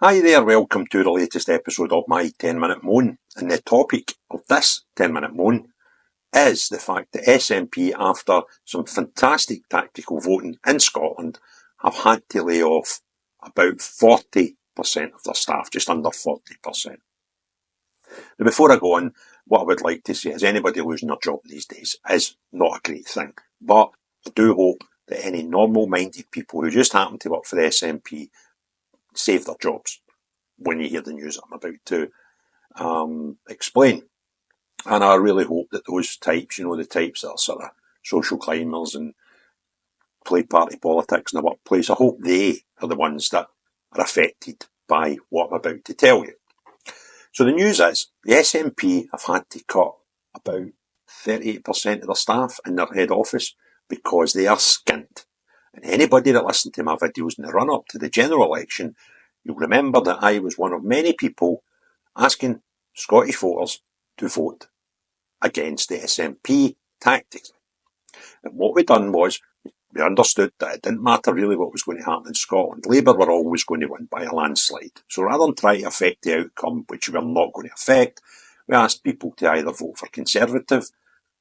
Hi there, welcome to the latest episode of my 10-minute moan. And the topic of this 10-minute moan is the fact that SNP, after some fantastic tactical voting in Scotland, have had to lay off about 40% of their staff, just under 40%. Now, before I go on, what I would like to say is anybody losing their job these days is not a great thing. But I do hope that any normal-minded people who just happen to work for the SNP save their jobs when you hear the news I'm about to explain. And I really hope that those types, the types that are sort of social climbers and play party politics in the workplace, I hope they are the ones that are affected by what I'm about to tell you. So the news is, the SNP have had to cut about 38% of their staff in their head office because they are skint. And anybody that listened to my videos in the run-up to the general election, you'll remember that I was one of many people asking Scottish voters to vote against the SNP tactics. And what we done was, we understood that it didn't matter really what was going to happen in Scotland. Labour were always going to win by a landslide. So rather than try to affect the outcome, which we were not going to affect, we asked people to either vote for Conservative,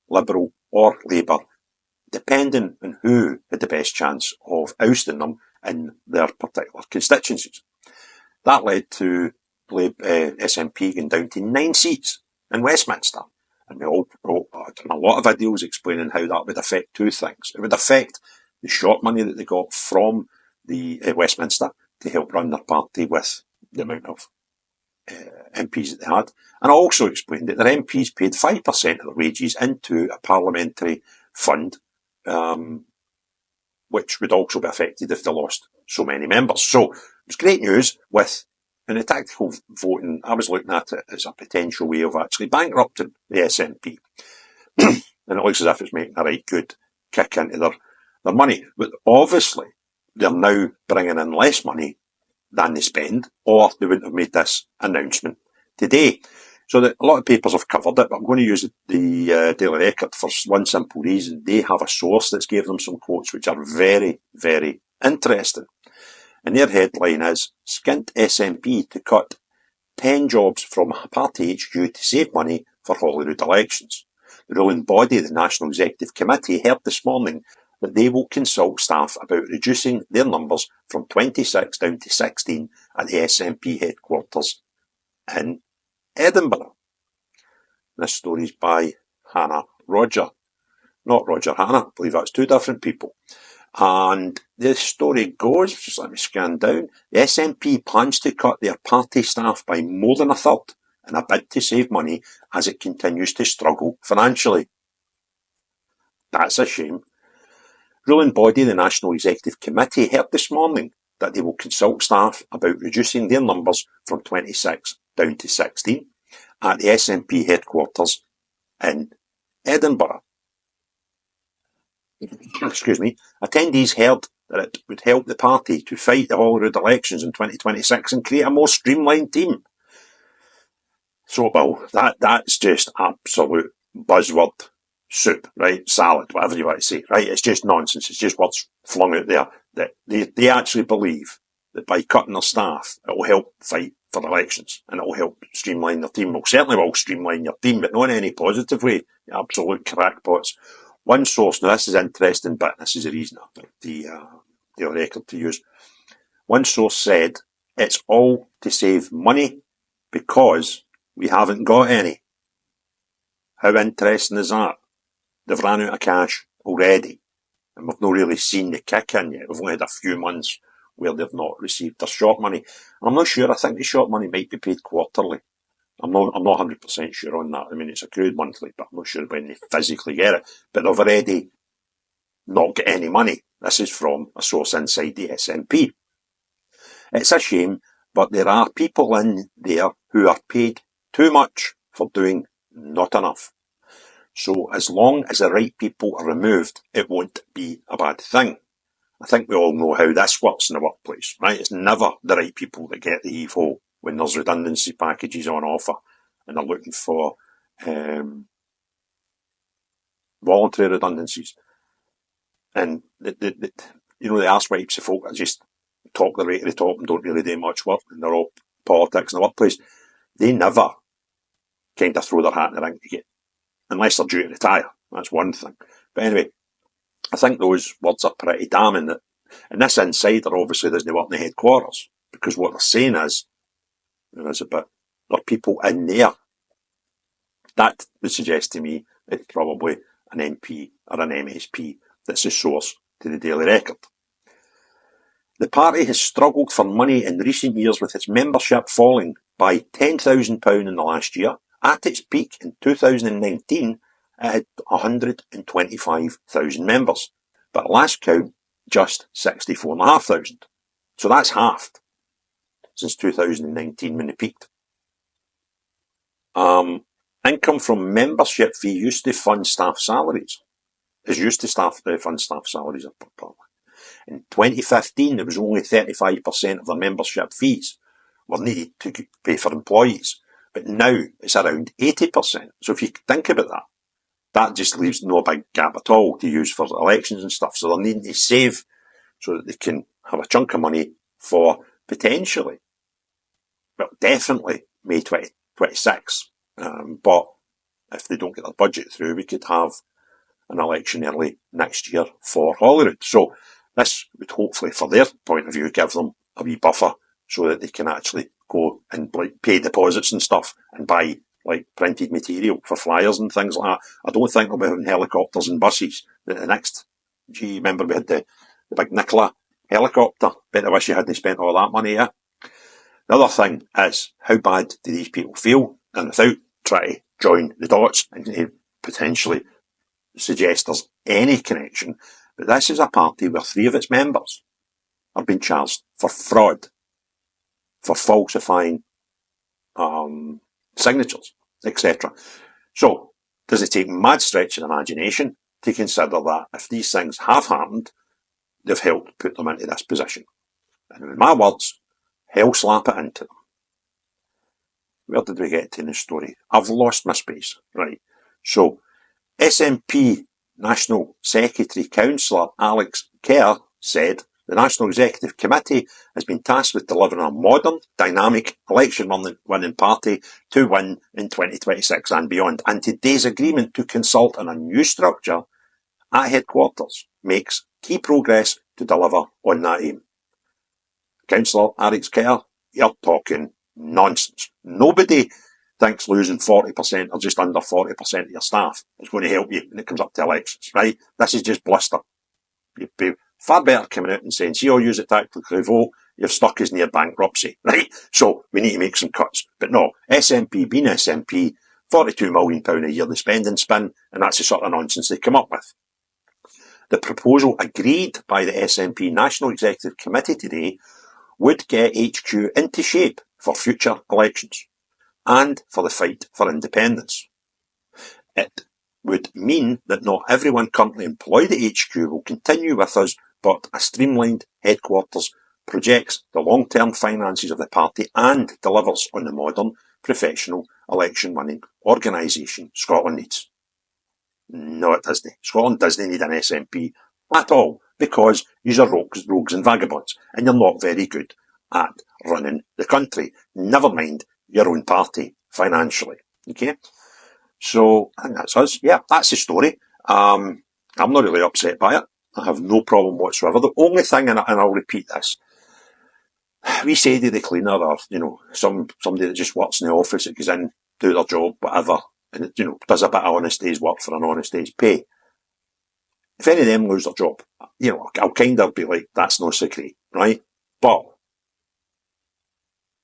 Liberal or Labour, depending on who had the best chance of ousting them in their particular constituencies. That led to SNP going down to 9 seats in Westminster. And we all wrote a lot of videos explaining how that would affect two things. It would affect the short money that they got from the Westminster to help run their party with the amount of MPs that they had. And I also explained that their MPs paid 5% of their wages into a parliamentary fund, which would also be affected if they lost so many members. So it was great news in the tactical voting. I was looking at it as a potential way of actually bankrupting the SNP. And it looks as if it's making a right good kick into their money. But obviously, they're now bringing in less money than they spend, or they wouldn't have made this announcement today. So that a lot of papers have covered it, but I'm going to use the Daily Record for one simple reason. They have a source that's gave them some quotes which are very, very interesting. And their headline is, Skint SNP to cut 10 jobs from party HQ to save money for Holyrood elections. The ruling body, the National Executive Committee, heard this morning that they will consult staff about reducing their numbers from 26 down to 16 at the SNP headquarters in Edinburgh. This story is by Hannah Roger. Not Roger Hannah, I believe that's two different people. And this story goes, just let me scan down, the SNP plans to cut their party staff by more than a third in a bid to save money as it continues to struggle financially. That's a shame. Ruling body, the National Executive Committee, heard this morning that they will consult staff about reducing their numbers from 26 down to 16 at the SNP headquarters in Edinburgh. Excuse me. Attendees heard that it would help the party to fight the Holyrood elections in 2026 and create a more streamlined team. So, Bill, that's just absolute buzzword soup, right? Salad, whatever you want to say, right? It's just nonsense. It's just words flung out there that they actually believe that by cutting their staff, it will help fight for elections and it will help streamline their team. Well, certainly will streamline your team, but not in any positive way. Absolute crackpots. One source, now this is interesting, but this is the reason I picked the record to use. One source said, it's all to save money because we haven't got any. How interesting is that? They've ran out of cash already, and we've not really seen the kick in yet. We've only had a few months where they've not received their short money. And I'm not sure, I think the short money might be paid quarterly. I'm not 100% sure on that. I mean, it's accrued monthly, but I'm not sure when they physically get it. But they've already not got any money. This is from a source inside the SNP. It's a shame, but there are people in there who are paid too much for doing not enough. So as long as the right people are removed, it won't be a bad thing. I think we all know how this works in the workplace, right? It's never the right people that get the heave-ho when there's redundancy packages on offer and they're looking for voluntary redundancies. And the arsewives of folk are just talk their way to the top and don't really do much work, and they're all politics in the workplace, they never kind of throw their hat in the ring to get, unless they're due to retire. That's one thing. But anyway, I think those words are pretty damning. That, and this insider obviously doesn't work in the headquarters, because what they're saying is, there are people in there. That would suggest to me it's probably an MP or an MSP that's the source to the Daily Record. The party has struggled for money in recent years, with its membership falling by £10,000 in the last year. At its peak in 2019, it had 125,000 members, but at last count, just 64,500. So that's halved since 2019 when it peaked. Income from membership fee used to fund staff salaries. Fund staff salaries. In 2015, there was only 35% of the membership fees were needed to pay for employees. But now it's around 80%. So if you think about that, that just leaves no big gap at all to use for elections and stuff. So they're needing to save so that they can have a chunk of money for potentially, well, definitely May 2026. But if they don't get their budget through, we could have an election early next year for Holyrood. So this would hopefully, for their point of view, give them a wee buffer so that they can actually go and pay deposits and stuff and buy printed material for flyers and things like that. I don't think they'll be having helicopters and buses. The next, remember we had the big Nicola helicopter? Bet I wish you hadn't spent all that money, yeah? The other thing is, how bad do these people feel? And without trying to join the dots and potentially suggest there's any connection, but this is a party where 3 of its members are being charged for fraud, for falsifying signatures, etc. So, does it take a mad stretch of imagination to consider that if these things have happened, they've helped put them into this position? And in my words, hell slap it into them. Where did we get to in the story? I've lost my space. Right. So, SNP National Secretary Councillor Alex Kerr said the National Executive Committee has been tasked with delivering a modern, dynamic, election-winning party to win in 2026 and beyond. And today's agreement to consult on a new structure at headquarters makes key progress to deliver on that aim. Councillor Alex Kerr, you're talking nonsense. Nobody thinks losing 40% or just under 40% of your staff is going to help you when it comes up to elections, right? This is just bluster. You'd be far better coming out and saying, see, all use it tactically vote, you're stuck as near bankruptcy, right? So we need to make some cuts. But no, SNP being SNP, £42 million a year they spend and spin, and that's the sort of nonsense they come up with. The proposal agreed by the SNP National Executive Committee today would get HQ into shape for future elections and for the fight for independence. It would mean that not everyone currently employed at HQ will continue with us, but a streamlined headquarters projects the long-term finances of the party and delivers on the modern, professional, election-winning organisation Scotland needs. No, it doesn't. Scotland doesn't need an SNP at all, because you're rogues and vagabonds, and you're not very good at running the country. Never mind your own party financially. Okay? So, I think that's us. Yeah, that's the story. I'm not really upset by it. I have no problem whatsoever. The only thing, and I'll repeat this, we say to the cleaner or, somebody that just works in the office that goes in, do their job, whatever, and, does a bit of honest day's work for an honest day's pay. If any of them lose their job, I'll kind of be like, that's no secret, right? But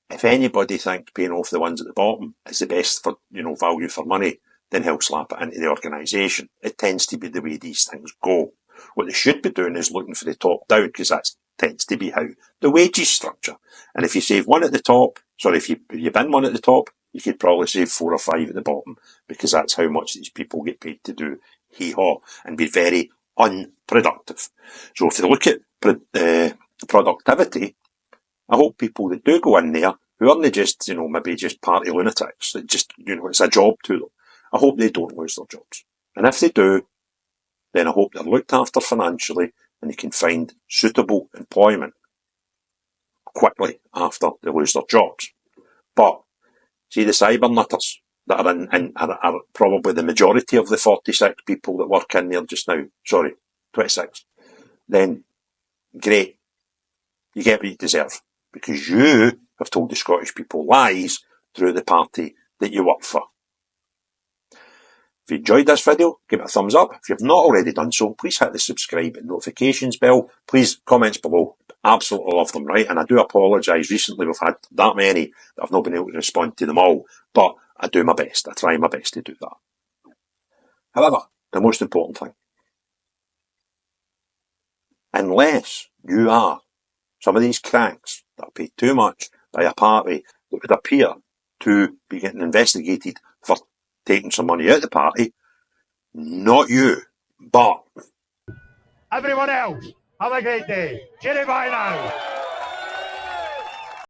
if anybody thinks paying off the ones at the bottom is the best for, value for money, then he'll slap it into the organisation. It tends to be the way these things go. What they should be doing is looking for the top down, because that tends to be how the wages structure. And if you save one at the top, if you bin one at the top, you could probably save 4 or 5 at the bottom, because that's how much these people get paid to do hee-haw and be very unproductive. So if you look at productivity, I hope people that do go in there, who aren't just, maybe just party lunatics, that just, it's a job to them, I hope they don't lose their jobs. And if they do, then I hope they're looked after financially and they can find suitable employment quickly after they lose their jobs. But see the cyber nutters that are probably the majority of the 46 people that work in there just now. Sorry, 26. Then, great. You get what you deserve. Because you have told the Scottish people lies through the party that you work for. If you enjoyed this video, give it a thumbs up. If you've not already done so, please hit the subscribe and notifications bell. Please, comments below. Absolutely love them, right? And I do apologise. Recently we've had that many that I've not been able to respond to them all. But I do my best. I try my best to do that. However, the most important thing, unless you are some of these cranks that are paid too much by a party that would appear to be getting investigated for taking some money out of the party, not you, but everyone else, have a great day. Cheerio, bye now.